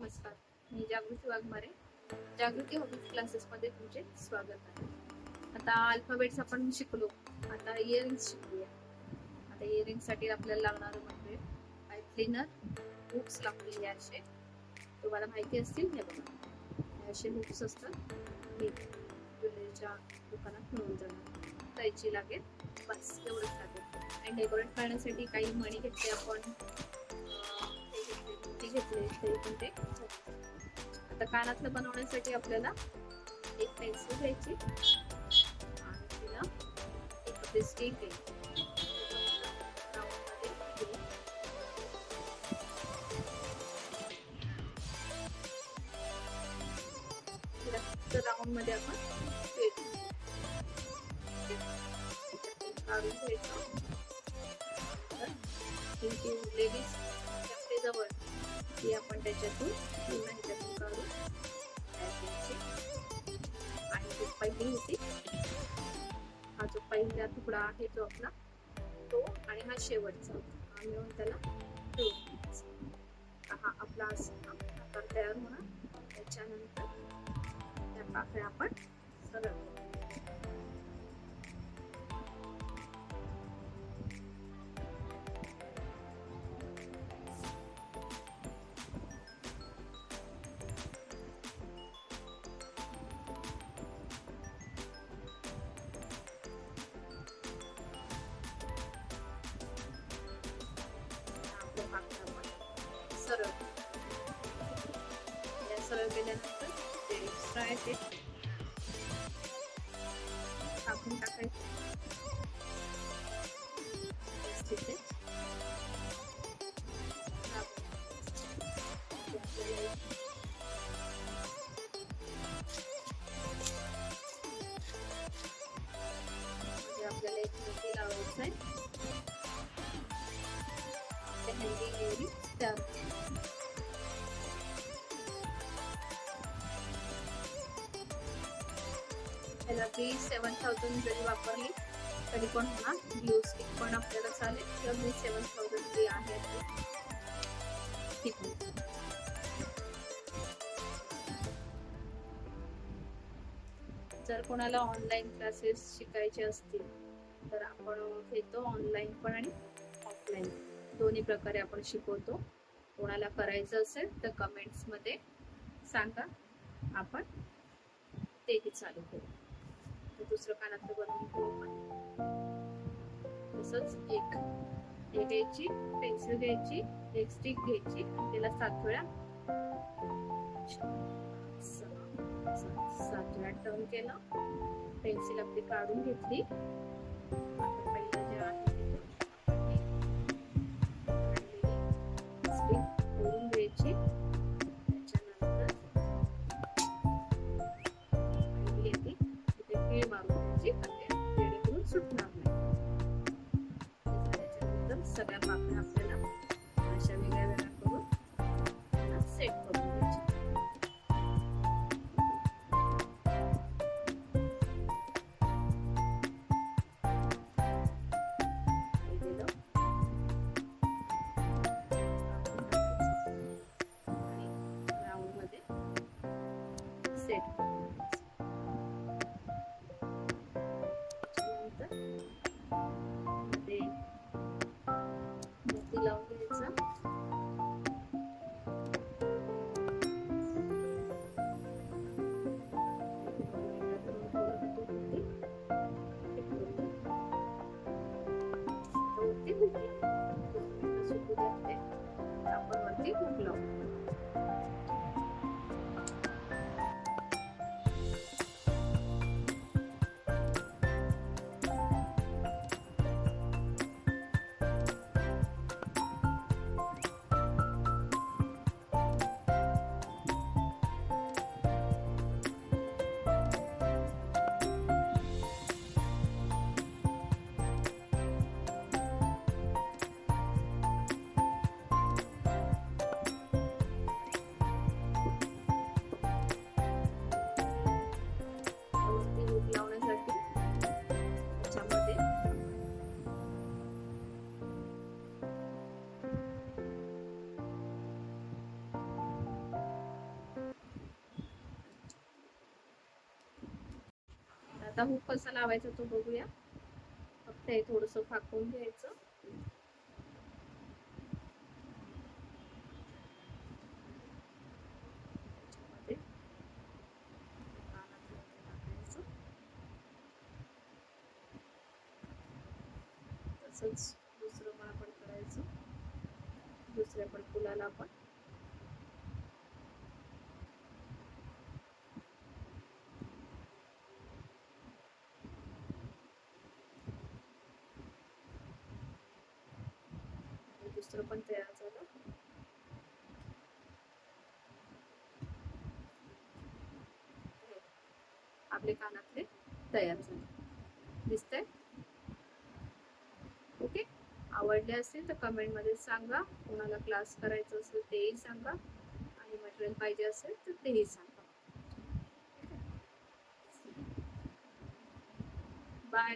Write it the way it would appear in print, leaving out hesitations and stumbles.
नमस्कार, मी जागृती वाघमारे. जागृती हॉबीज क्लासेसमध्ये तुमचे स्वागत आहे. आता अल्फाबेट्स आपण शिकलो, आता इयरिंग्स शिकूया. आता इयरिंग साठी आपल्याला लागणारं मटेरियल पाईप क्लीनर, हुक्स लागतील. हे असे तुम्हाला माहिती असतील. हे बघा, हे असे हुक्स असतात. हे ज्वेलरीच्या दुकानात मिळून जाणार. कैची लागेल, बस एवढंच लागेल. आणि डेकोरेट करण्यासाठी काही मणी घेतले आपण, घेतले तरी पण ते. आता कानातलं बनवण्यासाठी आपल्याला एक पेन्सिल घ्यायची आणि तिला एक आपली स्टिक घ्यायची. राऊंड मध्ये आपण काढून घ्यायचं. उरलेली जवळ ती आपण त्याच्यातून काढून आणि जो पहिली होती, हा जो पहिला तुकडा आहे जो आपला तो, आणि हा शेवटचा हा मिळून त्याला हा आपला आकार तयार होणार. त्याच्यानंतर त्या पाकळ्या आपण सरळ सरळ केल्यानंतर ते एक्स्ट्रा आहे ते टाकून टाकायचं. तिथे आपल्याला एक मोठी लावायचं आहे. हँडी तयार. त्याला मी 7000 जरी वापरली तरी पण होणार. ग्लू स्टिक पण आपल्याला चालेल, किंवा मी 7000 जी आहे ठीक. जर कोणाला ऑनलाईन क्लासेस शिकायचे असतील तर आपण घेतो, ऑनलाईन पण आणि ऑफलाईन दोन्ही प्रकारे आपण शिकवतो. कोणाला करायचं असेल तर कमेंट्स मध्ये सांगा, आपण तेही चालू करू. दुसरं कानातलं बनवून घेऊ आपण. तसंच एक घ्यायची, पेन्सिल घ्यायची, एक स्टिक घ्यायची, त्याला 7 वेळा 7 वेळा टर्न केलं. पेन्सिल आपली काढून घेतली. आता पहिलं जे आहे स्टिक ओढून घ्यायची. त्याच्यानंतर मारून घ्यायची, जेणेकरून सुटणार नाही. त्याच्यानंतर सगळ्या पाकळ्या आपल्याला अशा वेगळ्या वेगळ्या करून सेट करून घ्यायची. आणि राऊंड मध्ये सेट करून मोती लावून घ्यायचा. आपण वरती हुक लावू. आता हुक कसा लावायचा तो बघूया. फक्त हे थोडस फाकून घ्यायचं. तसंच दुसरं पण आपण करायचं. दुसऱ्या पण फुलाला आपण दुसरं पण तयार झालं. आपले कानातले तयार झाले. दिसतंय? ओके. आवडले असेल तर कमेंट मध्ये सांगा. कोणाला क्लास करायचं असेल तेही सांगा आणि मटेरियल पाहिजे असेल तर तेही सांगा. बाय.